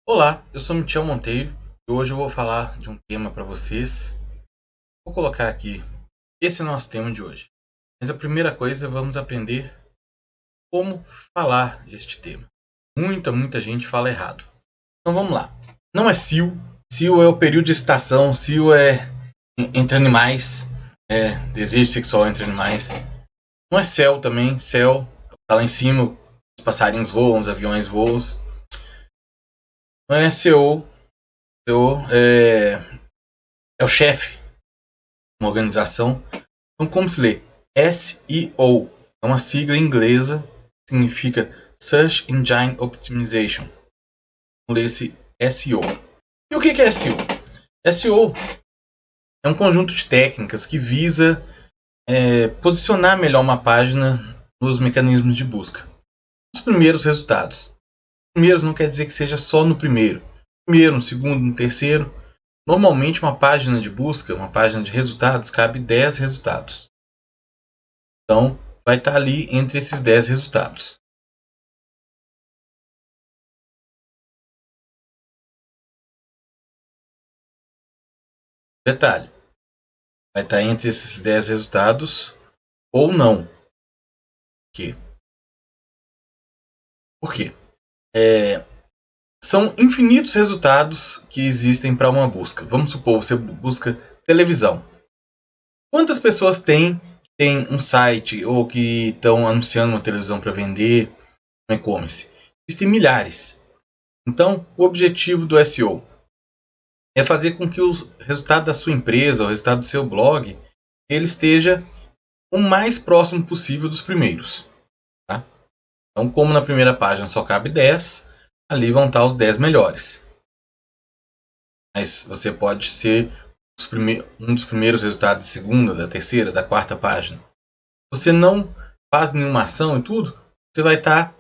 Olá, eu sou Michel Monteiro e hoje eu vou falar de um tema para vocês. Vou colocar aqui, esse é o nosso tema de hoje. Mas a primeira coisa, vamos aprender como falar este tema. Muita gente fala errado. Então vamos lá. Não é cio. Cio é o período de estação. Cio é entre animais. É desejo sexual entre animais. Não é céu também. Céu tá lá em cima. Os passarinhos voam, os aviões voam. Não é CO. CO é o chefe. Uma organização. Então, como se lê? SEO. É uma sigla inglesa, significa Search Engine Optimization. Vamos ler esse SEO. E o que é SEO? SEO é um conjunto de técnicas que visa posicionar melhor uma página nos mecanismos de busca. Os primeiros resultados. Primeiros não quer dizer que seja só no primeiro. Primeiro, no segundo, no terceiro. Normalmente uma página de busca, uma página de resultados, cabe 10 resultados. Então, vai estar ali entre esses 10 resultados. Detalhe, vai estar entre esses 10 resultados ou não. Por quê? Por quê? São infinitos resultados que existem para uma busca. Vamos supor, você busca televisão. Quantas pessoas tem um site ou que estão anunciando uma televisão para vender no e-commerce? Existem milhares. Então, o objetivo do SEO é fazer com que o resultado da sua empresa, o resultado do seu blog, ele esteja o mais próximo possível dos primeiros. Tá? Então, como na primeira página só cabe 10, ali vão estar os 10 melhores. Mas você pode ser um dos primeiros resultados da segunda, da terceira, da quarta página. Se você não faz nenhuma ação e tudo, você vai estar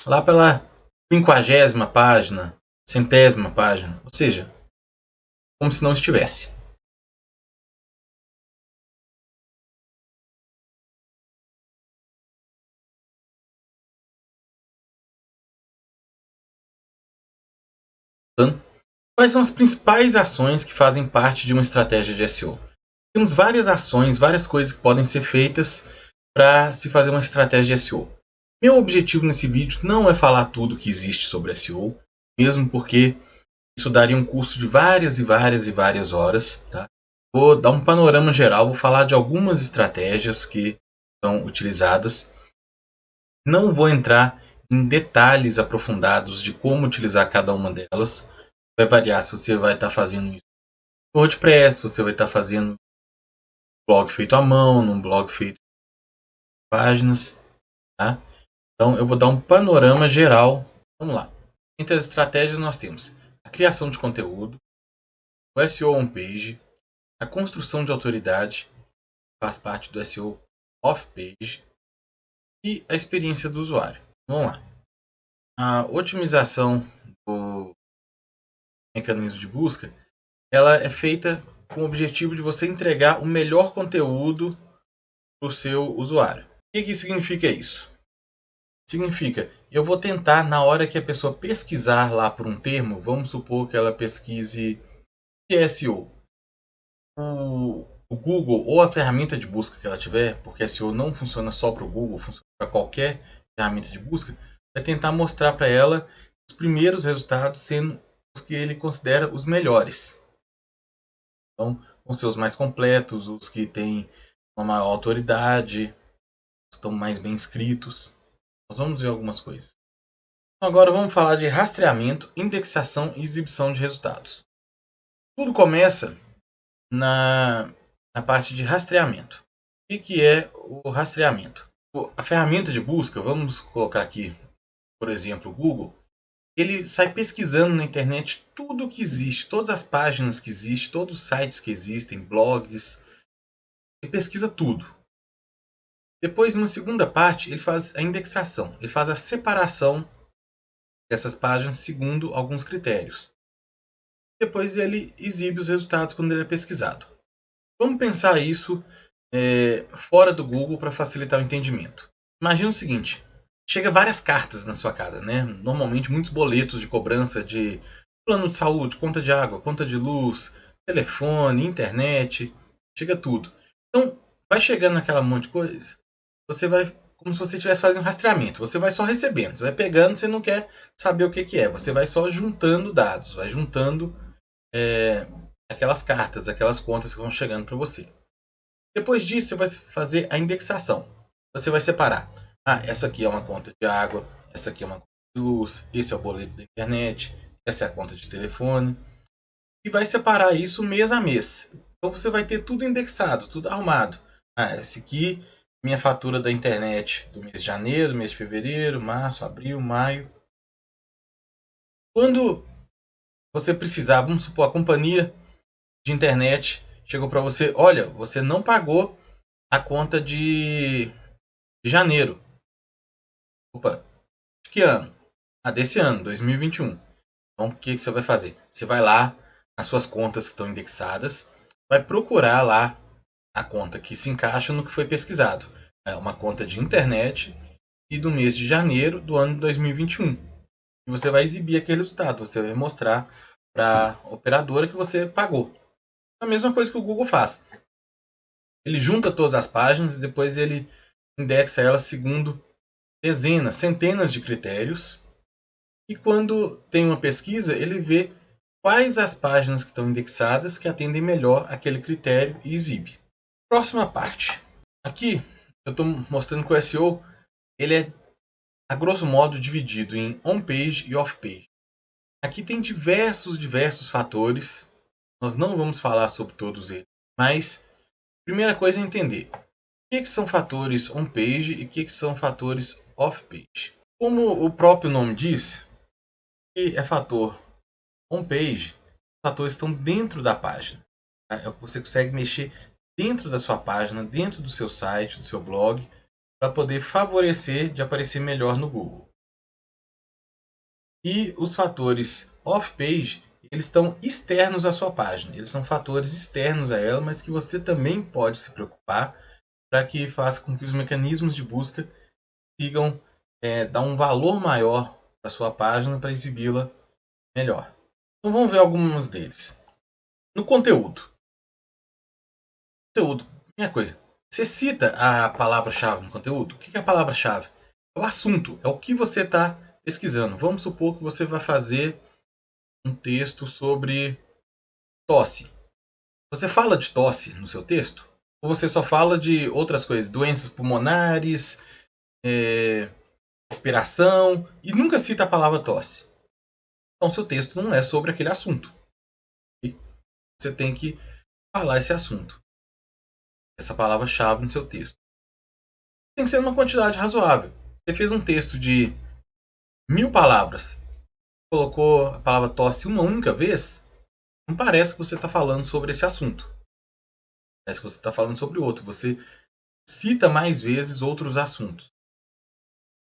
lá pela 50ª página, 100ª página. Ou seja, como se não estivesse. Então, quais são as principais ações que fazem parte de uma estratégia de SEO? Temos várias ações, várias coisas que podem ser feitas para se fazer uma estratégia de SEO. Meu objetivo nesse vídeo não é falar tudo que existe sobre SEO, mesmo porque isso daria um curso de várias horas. Tá? Vou dar um panorama geral, vou falar de algumas estratégias que são utilizadas. Não vou entrar em detalhes aprofundados de como utilizar cada uma delas. Vai variar se você vai estar fazendo isso no WordPress, se você vai estar fazendo blog feito à mão, num blog feito em páginas. Tá? Então eu vou dar um panorama geral. Vamos lá. Entre as estratégias nós temos a criação de conteúdo, o SEO on-page, a construção de autoridade, faz parte do SEO off-page, e a experiência do usuário. Vamos lá. A otimização do mecanismo de busca, ela é feita com o objetivo de você entregar o melhor conteúdo para o seu usuário. O que significa isso? Significa, eu vou tentar, na hora que a pessoa pesquisar lá por um termo, vamos supor que ela pesquise SEO. O Google ou a ferramenta de busca que ela tiver, porque SEO não funciona só para o Google, funciona para qualquer ferramenta de busca, vai tentar mostrar para ela os primeiros resultados sendo os que ele considera os melhores. Então, vão ser os mais completos, os que têm uma maior autoridade, estão mais bem escritos. Nós vamos ver algumas coisas. Então, agora vamos falar de rastreamento, indexação e exibição de resultados. Tudo começa na parte de rastreamento. O que é o rastreamento? A ferramenta de busca, vamos colocar aqui, por exemplo, o Google, ele sai pesquisando na internet tudo que existe, todas as páginas que existem, todos os sites que existem, blogs, ele pesquisa tudo. Depois, numa segunda parte, ele faz a indexação, ele faz a separação dessas páginas segundo alguns critérios. Depois ele exibe os resultados quando ele é pesquisado. Vamos pensar isso fora do Google para facilitar o entendimento. Imagina o seguinte: chega várias cartas na sua casa, né? Normalmente muitos boletos de cobrança de Plano de saúde, conta de água, conta de luz, telefone, internet, chega tudo. Então, vai chegando naquela monte de coisa, você vai, como se você estivesse fazendo rastreamento, você vai só recebendo, você vai pegando, você não quer saber o que, que é, você vai só juntando dados, vai juntando aquelas cartas, aquelas contas que vão chegando para você. Depois disso, você vai fazer a indexação. Você vai separar. Ah, essa aqui é uma conta de água, essa aqui é uma conta de luz, esse é o boleto da internet, essa é a conta de telefone. E vai separar isso mês a mês. Então você vai ter tudo indexado, tudo arrumado. Ah, esse aqui, minha fatura da internet do mês de janeiro, mês de fevereiro, março, abril, maio. Quando você precisar, vamos supor, a companhia de internet chegou para você, olha, você não pagou a conta de janeiro. Opa, de que ano? Ah, desse ano, 2021. Então, o que você vai fazer? Você vai lá nas suas contas que estão indexadas, vai procurar lá a conta que se encaixa no que foi pesquisado. É uma conta de internet e do mês de janeiro do ano de 2021. E você vai exibir aquele resultado, você vai mostrar para a operadora que você pagou. A mesma coisa que o Google faz. Ele junta todas as páginas e depois ele indexa elas segundo dezenas, centenas de critérios. E quando tem uma pesquisa, ele vê quais as páginas que estão indexadas que atendem melhor aquele critério e exibe. Próxima parte. Aqui eu estou mostrando que o SEO ele é, a grosso modo, dividido em on-page e off-page. Aqui tem diversos fatores. Nós não vamos falar sobre todos eles, mas a primeira coisa é entender o que são fatores on-page e o que são fatores off-page. Como o próprio nome diz, que é fator on-page, os fatores estão dentro da página. Tá? Você consegue mexer dentro da sua página, dentro do seu site, do seu blog, para poder favorecer de aparecer melhor no Google. E os fatores off-page, eles estão externos à sua página. Eles são fatores externos a ela, mas que você também pode se preocupar para que faça com que os mecanismos de busca consigam dar um valor maior para sua página para exibi-la melhor. Então vamos ver alguns deles. No conteúdo. Conteúdo, minha coisa. Você cita a palavra-chave no conteúdo? O que é a palavra-chave? É o assunto, é o que você está pesquisando. Vamos supor que você vai fazer um texto sobre tosse. Você fala de tosse no seu texto? Ou você só fala de outras coisas? Doenças pulmonares, respiração, e nunca cita a palavra tosse. Então seu texto não é sobre aquele assunto. E você tem que falar esse assunto. Essa palavra-chave no seu texto. Tem que ser uma quantidade razoável. Você fez um texto de 1000 palavras, colocou a palavra tosse uma única vez, não parece que você está falando sobre esse assunto. Parece que você está falando sobre outro. Você cita mais vezes outros assuntos.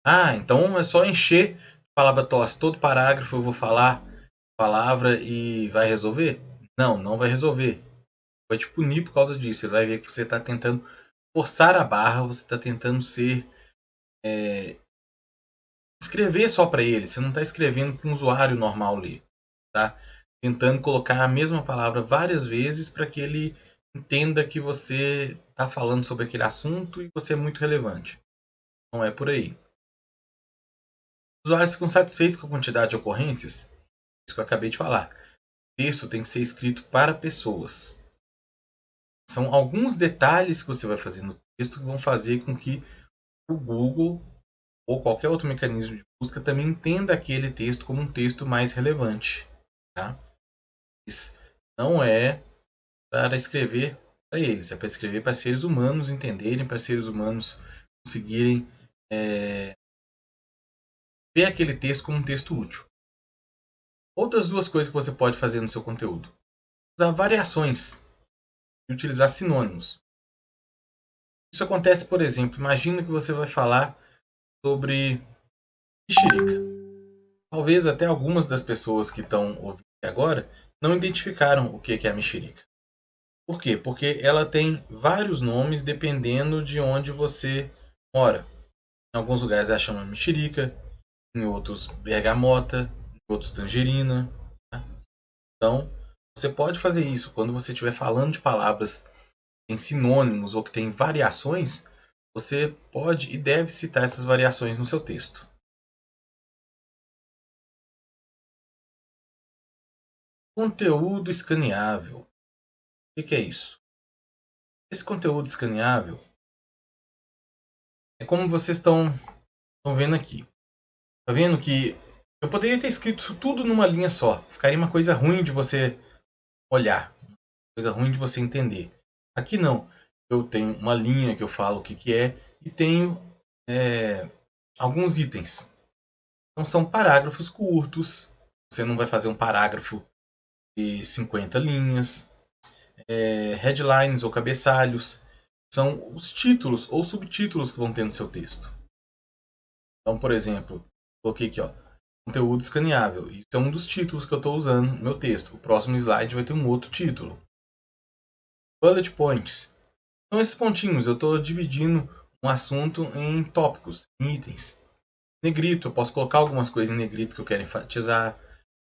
Ah, então é só encher a palavra tosse. Todo parágrafo eu vou falar a palavra e vai resolver? Não, não vai resolver. Vai te punir por causa disso. Ele vai ver que você está tentando forçar a barra, você está tentando escrever só para ele. Você não está escrevendo para um usuário normal ler. Tá? Tentando colocar a mesma palavra várias vezes para que ele entenda que você está falando sobre aquele assunto e você é muito relevante. Não é por aí. Os usuários ficam satisfeitos com a quantidade de ocorrências? Isso que eu acabei de falar. O texto tem que ser escrito para pessoas. São alguns detalhes que você vai fazer no texto que vão fazer com que o Google ou qualquer outro mecanismo de busca também entenda aquele texto como um texto mais relevante. Tá? Isso não é para escrever para eles, é para escrever para seres humanos entenderem, para seres humanos conseguirem ver aquele texto como um texto útil. Outras duas coisas que você pode fazer no seu conteúdo: usar variações e utilizar sinônimos. Isso acontece, por exemplo, imagina que você vai falar sobre mexerica. Talvez até algumas das pessoas que estão ouvindo agora não identificaram o que é a mexerica. Por quê? Porque ela tem vários nomes dependendo de onde você mora. Em alguns lugares ela chama mexerica, em outros bergamota, em outros tangerina. Tá? Então, você pode fazer isso quando você estiver falando de palavras que têm sinônimos ou que têm variações. Você pode e deve citar essas variações no seu texto. Conteúdo escaneável. O que é isso? Esse conteúdo escaneável é como vocês estão vendo aqui. Tá vendo que eu poderia ter escrito isso tudo numa linha só. Ficaria uma coisa ruim de você olhar, coisa ruim de você entender. Aqui não. Eu tenho uma linha que eu falo o que é e tenho alguns itens. Então são parágrafos curtos. Você não vai fazer um parágrafo de 50 linhas. Headlines ou cabeçalhos. São os títulos ou subtítulos que vão ter no seu texto. Então, por exemplo, coloquei aqui, ó, conteúdo escaneável. Isso é um dos títulos que eu estou usando no meu texto. O próximo slide vai ter um outro título. Bullet points. São esses pontinhos. Eu estou dividindo um assunto em tópicos, em itens. Negrito, eu posso colocar algumas coisas em negrito que eu quero enfatizar.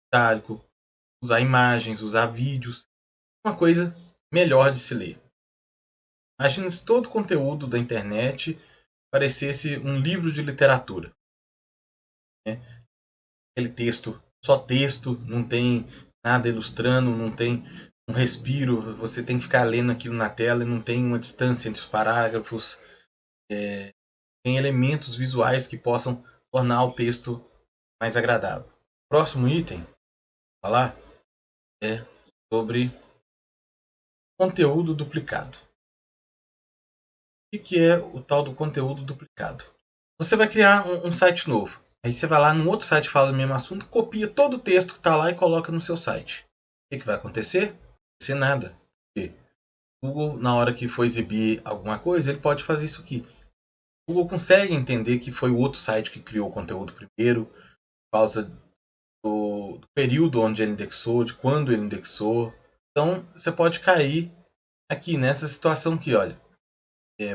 Itálico, usar imagens, usar vídeos. Uma coisa melhor de se ler. Imagina se todo o conteúdo da internet parecesse um livro de literatura. Né? Aquele texto, só texto, não tem nada ilustrando, não tem um respiro, você tem que ficar lendo aquilo na tela e não tem uma distância entre os parágrafos. Tem elementos visuais que possam tornar o texto mais agradável. Próximo item, falar, é sobre conteúdo duplicado. O que é o tal do conteúdo duplicado? Você vai criar um site novo. Aí você vai lá num outro site que fala do mesmo assunto, copia todo o texto que está lá e coloca no seu site. O que vai acontecer? Não vai acontecer nada. Porque o Google, na hora que for exibir alguma coisa, ele pode fazer isso aqui. O Google consegue entender que foi o outro site que criou o conteúdo primeiro, por causa do período onde ele indexou, de quando ele indexou. Então, você pode cair aqui nessa situação aqui, olha.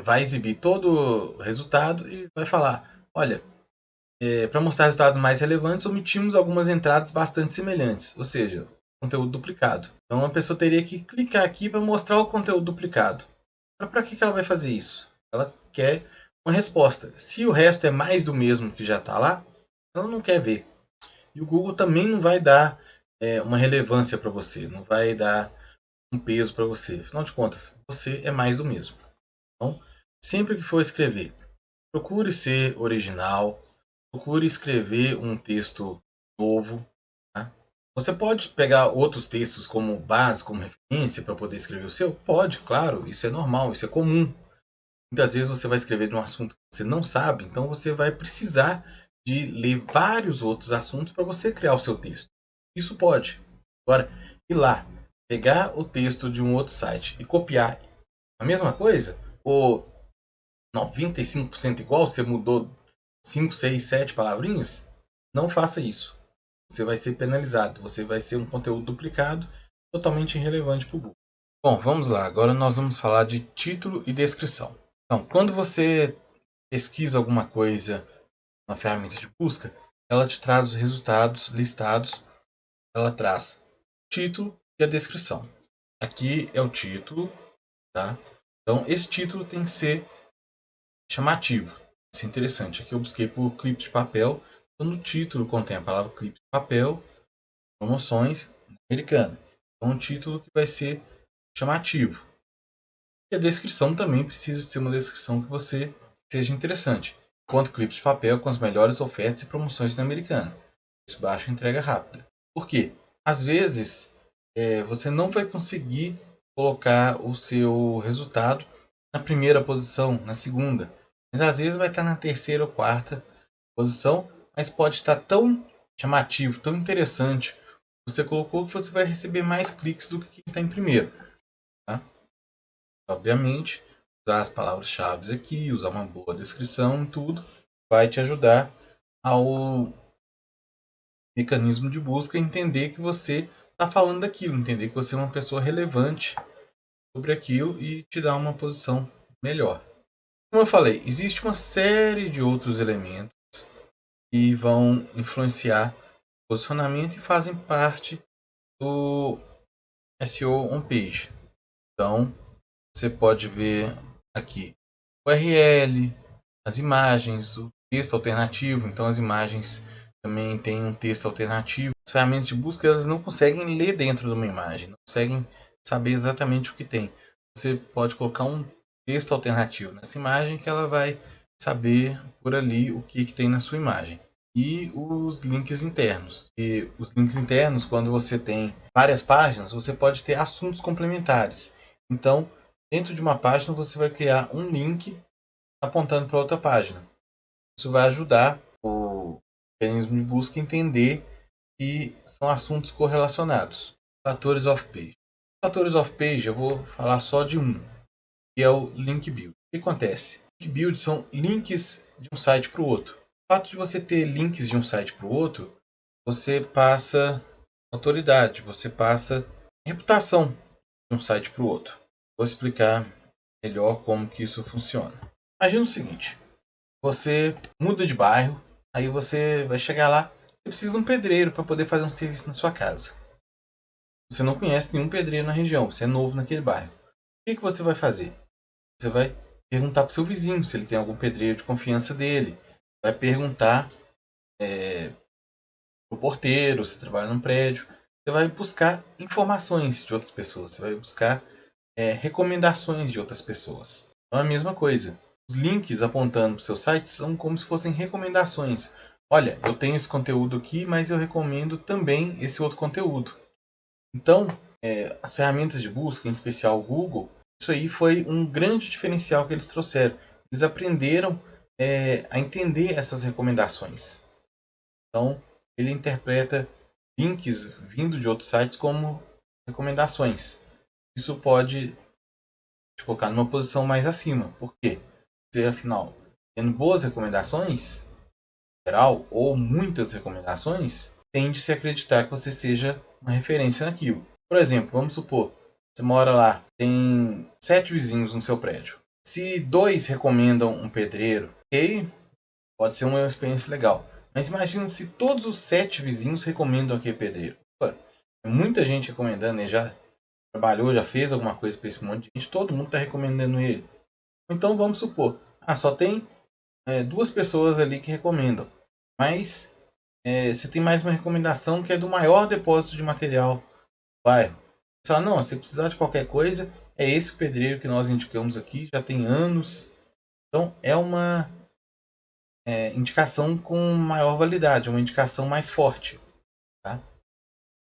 Vai exibir todo o resultado e vai falar, olha, para mostrar resultados mais relevantes, omitimos algumas entradas bastante semelhantes, ou seja, conteúdo duplicado. Então a pessoa teria que clicar aqui para mostrar o conteúdo duplicado. Para que ela vai fazer isso? Ela quer uma resposta. Se o resto é mais do mesmo que já está lá, ela não quer ver. E o Google também não vai dar uma relevância para você, não vai dar um peso para você. Afinal de contas, você é mais do mesmo. Então, sempre que for escrever, procure ser original, procure escrever um texto novo. Tá? Você pode pegar outros textos como base, como referência para poder escrever o seu? Pode, claro, isso é normal, isso é comum. Muitas vezes você vai escrever de um assunto que você não sabe, então você vai precisar de ler vários outros assuntos para você criar o seu texto. Isso pode. Agora, ir lá, pegar o texto de um outro site e copiar a mesma coisa, ou 95% igual, você mudou 5, 6, 7 palavrinhas, não faça isso. Você vai ser penalizado, você vai ser um conteúdo duplicado, totalmente irrelevante para o Google. Bom, vamos lá. Agora nós vamos falar de título e descrição. Então, quando você pesquisa alguma coisa na ferramenta de busca, ela te traz os resultados listados, ela traz o título e a descrição. Aqui é o título, tá? Então, esse título tem que ser chamativo. Isso é interessante. Aqui eu busquei por clipe de papel. Então, no título contém a palavra clipe de papel, promoções americana. Então, um título que vai ser chamativo. E a descrição também precisa ser uma descrição que você seja interessante. Quanto clipe de papel com as melhores ofertas e promoções na americana. Isso baixo entrega rápida. Por quê? Às vezes você não vai conseguir colocar o seu resultado na primeira posição, na segunda. Mas às vezes vai estar na terceira ou quarta posição, mas pode estar tão chamativo, tão interessante você colocou que você vai receber mais cliques do que quem está em primeiro. Tá? Obviamente, usar as palavras-chave aqui, usar uma boa descrição e tudo, vai te ajudar ao mecanismo de busca entender que você está falando daquilo, entender que você é uma pessoa relevante sobre aquilo e te dar uma posição melhor. Como eu falei, existe uma série de outros elementos que vão influenciar o posicionamento e fazem parte do SEO Homepage. Então, você pode ver aqui o URL, as imagens, o texto alternativo. Então, as imagens também têm um texto alternativo. As ferramentas de busca elas não conseguem ler dentro de uma imagem, não conseguem saber exatamente o que tem. Você pode colocar um texto alternativo nessa imagem que ela vai saber por ali o que tem na sua imagem. E os links internos. E os links internos, quando você tem várias páginas, você pode ter assuntos complementares. Então, dentro de uma página, você vai criar um link apontando para outra página. Isso vai ajudar o mecanismo de busca a entender que são assuntos correlacionados. Fatores off-page. Fatores off-page, eu vou falar só de um, que é o link build. O que acontece? Link build são links de um site para o outro. O fato de você ter links de um site para o outro, você passa autoridade, você passa reputação de um site para o outro. Vou explicar melhor como que isso funciona. Imagina o seguinte, você muda de bairro, aí você vai chegar lá, você precisa de um pedreiro para poder fazer um serviço na sua casa. Você não conhece nenhum pedreiro na região, você é novo naquele bairro. O que você vai fazer? Você vai perguntar para o seu vizinho se ele tem algum pedreiro de confiança dele. Vai perguntar para o porteiro, se trabalha num prédio. Você vai buscar informações de outras pessoas. Você vai buscar recomendações de outras pessoas. Então é a mesma coisa. Os links apontando para o seu site são como se fossem recomendações. Olha, eu tenho esse conteúdo aqui, mas eu recomendo também esse outro conteúdo. Então, as ferramentas de busca, em especial o Google, isso aí foi um grande diferencial que eles trouxeram. Eles aprenderam a entender essas recomendações. Então, ele interpreta links vindo de outros sites como recomendações. Isso pode te colocar numa posição mais acima. Por quê? Você, afinal, tendo boas recomendações, geral, ou muitas recomendações, tende-se a acreditar que você seja uma referência naquilo. Por exemplo, vamos supor, você mora lá, tem 7 vizinhos no seu prédio. Se 2 recomendam um pedreiro, ok, pode ser uma experiência legal. Mas imagina se todos os 7 vizinhos recomendam aquele pedreiro. Opa, muita gente recomendando, ele já trabalhou, já fez alguma coisa para esse monte de gente, todo mundo está recomendando ele. Então vamos supor, só tem 2 pessoas ali que recomendam. Mas você tem mais uma recomendação que é do maior depósito de material do bairro. Você fala, não, se precisar de qualquer coisa, é esse o pedreiro que nós indicamos aqui, já tem anos. Então é uma indicação com maior validade, uma indicação mais forte. Tá?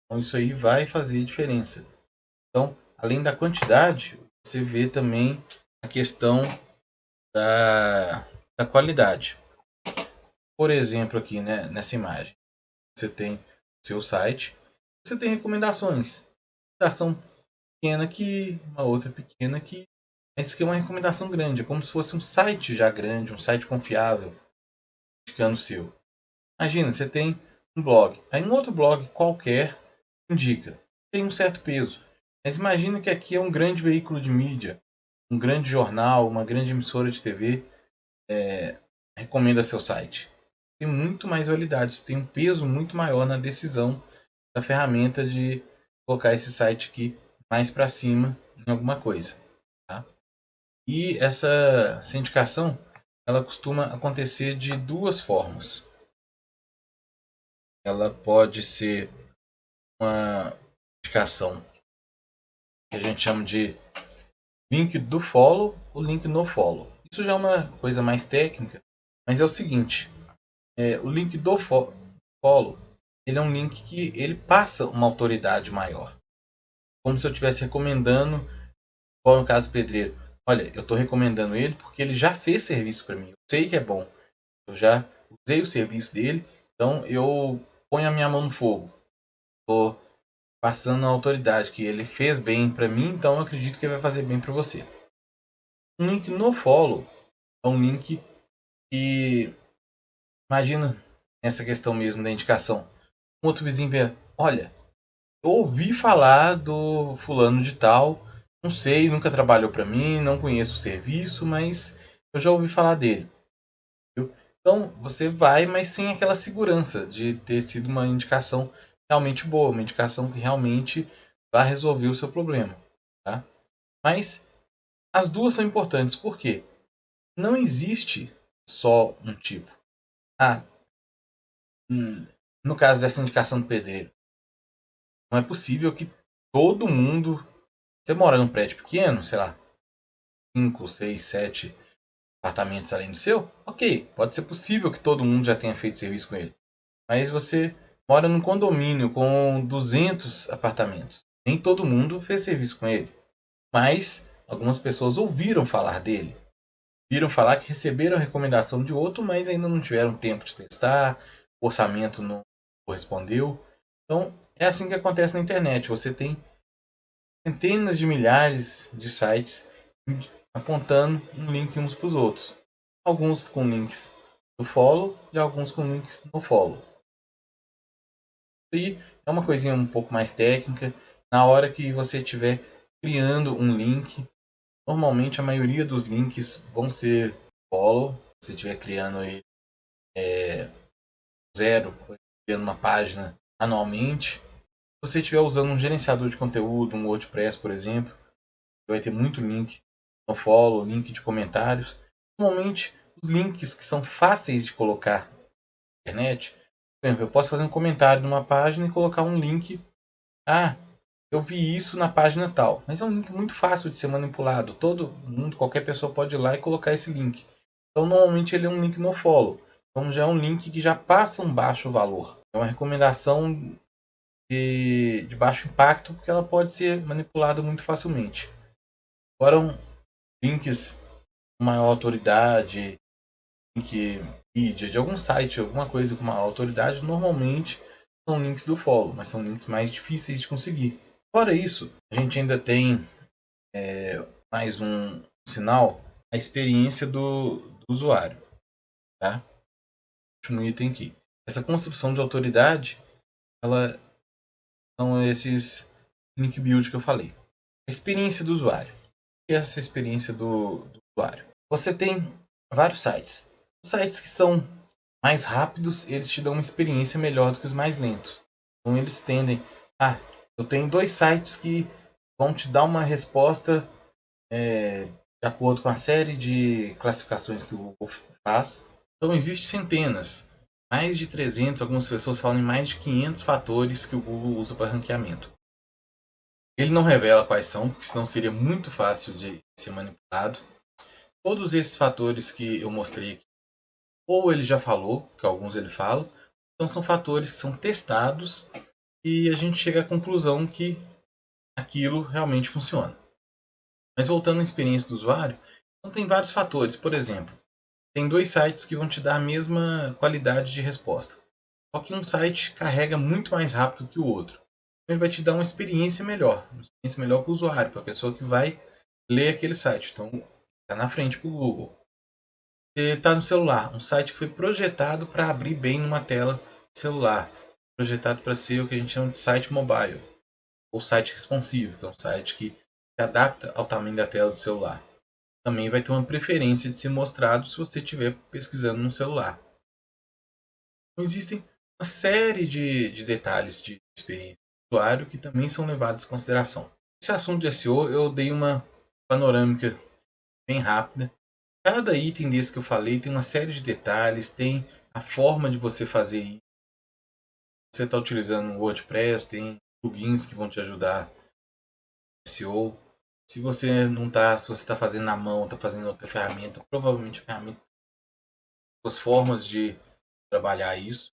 Então isso aí vai fazer diferença. Então, além da quantidade, você vê também a questão da qualidade. Por exemplo, aqui nessa imagem, você tem o seu site, você tem recomendações. Recomendação pequena aqui, uma outra pequena aqui. Esse aqui é uma recomendação grande, é como se fosse um site já grande, um site confiável, indicando o seu. Imagina, você tem um blog, aí um outro blog qualquer indica, tem um certo peso. Mas imagina que aqui é um grande veículo de mídia, um grande jornal, uma grande emissora de TV recomenda seu site. Tem muito mais validade, tem um peso muito maior na decisão da ferramenta de colocar esse site aqui mais para cima em alguma coisa. Tá? E essa indicação ela costuma acontecer de duas formas. Ela pode ser uma indicação que a gente chama de link do follow ou link no follow. Isso já é uma coisa mais técnica, mas é o seguinte: o link do follow ele é um link que ele passa uma autoridade maior, como se eu estivesse recomendando, qual no caso pedreiro. Olha, eu estou recomendando ele porque ele já fez serviço para mim. Eu sei que é bom. Eu já usei o serviço dele, então eu ponho a minha mão no fogo. Estou passando a autoridade que ele fez bem para mim, então eu acredito que ele vai fazer bem para você. Um link no follow é um link que, imagina essa questão mesmo da indicação. Um outro vizinho vê, olha, eu ouvi falar do fulano de tal, não sei, nunca trabalhou para mim, não conheço o serviço, mas eu já ouvi falar dele. Então você vai, mas sem aquela segurança de ter sido uma indicação realmente boa, uma indicação que realmente vai resolver o seu problema, tá? Mas as duas são importantes, por quê? Não existe só um tipo. Ah, no caso dessa indicação do pedreiro, não é possível que todo mundo. Você mora num prédio pequeno, sei lá, 5, 6, 7 apartamentos além do seu? Ok, pode ser possível que todo mundo já tenha feito serviço com ele. Mas você mora num condomínio com 200 apartamentos. Nem todo mundo fez serviço com ele. Mas algumas pessoas ouviram falar dele. Viram falar que receberam a recomendação de outro, mas ainda não tiveram tempo de testar, o orçamento não correspondeu. Então, é assim que acontece na internet. Você tem centenas de milhares de sites apontando um link uns para os outros. Alguns com links do follow e alguns com links no follow. E é uma coisinha um pouco mais técnica. Na hora que você estiver criando um link, normalmente a maioria dos links vão ser follow. Se você estiver criando aí zero, criando uma página anualmente. Se você estiver usando um gerenciador de conteúdo, um WordPress, por exemplo, vai ter muito link no follow, link de comentários. Normalmente, os links que são fáceis de colocar na internet, por exemplo, eu posso fazer um comentário numa página e colocar um link. Ah, eu vi isso na página tal. Mas é um link muito fácil de ser manipulado. Todo mundo, qualquer pessoa pode ir lá e colocar esse link. Então, normalmente, ele é um link no follow. Então, já é um link que já passa um baixo valor. É uma recomendação de baixo impacto, porque ela pode ser manipulada muito facilmente. Agora, links com maior autoridade, link mídia, de algum site, alguma coisa com maior autoridade, normalmente são links do follow, mas são links mais difíceis de conseguir. Fora isso, a gente ainda tem mais um sinal, a experiência do usuário. Tá? Último item aqui. Essa construção de autoridade, ela são esses link build que eu falei. A experiência do usuário. O que é essa experiência do usuário? Você tem vários sites. Os sites que são mais rápidos, eles te dão uma experiência melhor do que os mais lentos. Então eles tendem. Ah, eu tenho dois sites que vão te dar uma resposta de acordo com a série de classificações que o Google faz. Então existem centenas, mais de 300, algumas pessoas falam em mais de 500 fatores que o Google usa para ranqueamento. Ele não revela quais são, porque senão seria muito fácil de ser manipulado. Todos esses fatores que eu mostrei aqui, ou ele já falou, que alguns ele fala, então são fatores que são testados e a gente chega à conclusão que aquilo realmente funciona. Mas voltando à experiência do usuário, então tem vários fatores. Por exemplo, tem dois sites que vão te dar a mesma qualidade de resposta. Só que um site carrega muito mais rápido que o outro. Então ele vai te dar uma experiência melhor para o usuário, para a pessoa que vai ler aquele site. Então, está na frente para o Google. Você está no celular, um site que foi projetado para abrir bem numa tela celular, projetado para ser o que a gente chama de site mobile, ou site responsivo, que é um site que se adapta ao tamanho da tela do celular. Também vai ter uma preferência de ser mostrado se você estiver pesquisando no celular. Então, existem uma série de detalhes de experiência do usuário que também são levados em consideração. Esse assunto de SEO eu dei uma panorâmica bem rápida. Cada item desse que eu falei tem uma série de detalhes, tem a forma de você fazer isso. Você está utilizando o WordPress, tem plugins que vão te ajudar no SEO. Se você não está, se você está fazendo na mão, está fazendo outra ferramenta, provavelmente a ferramenta tem as formas de trabalhar isso.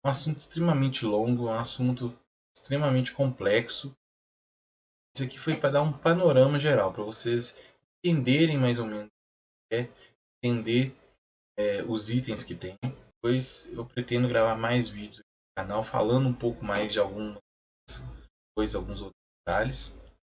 É um assunto extremamente longo, é um assunto extremamente complexo. Isso aqui foi para dar um panorama geral, para vocês entenderem mais ou menos, entender os itens que tem. Depois eu pretendo gravar mais vídeos aqui no canal falando um pouco mais de algumas coisas, alguns outros detalhes.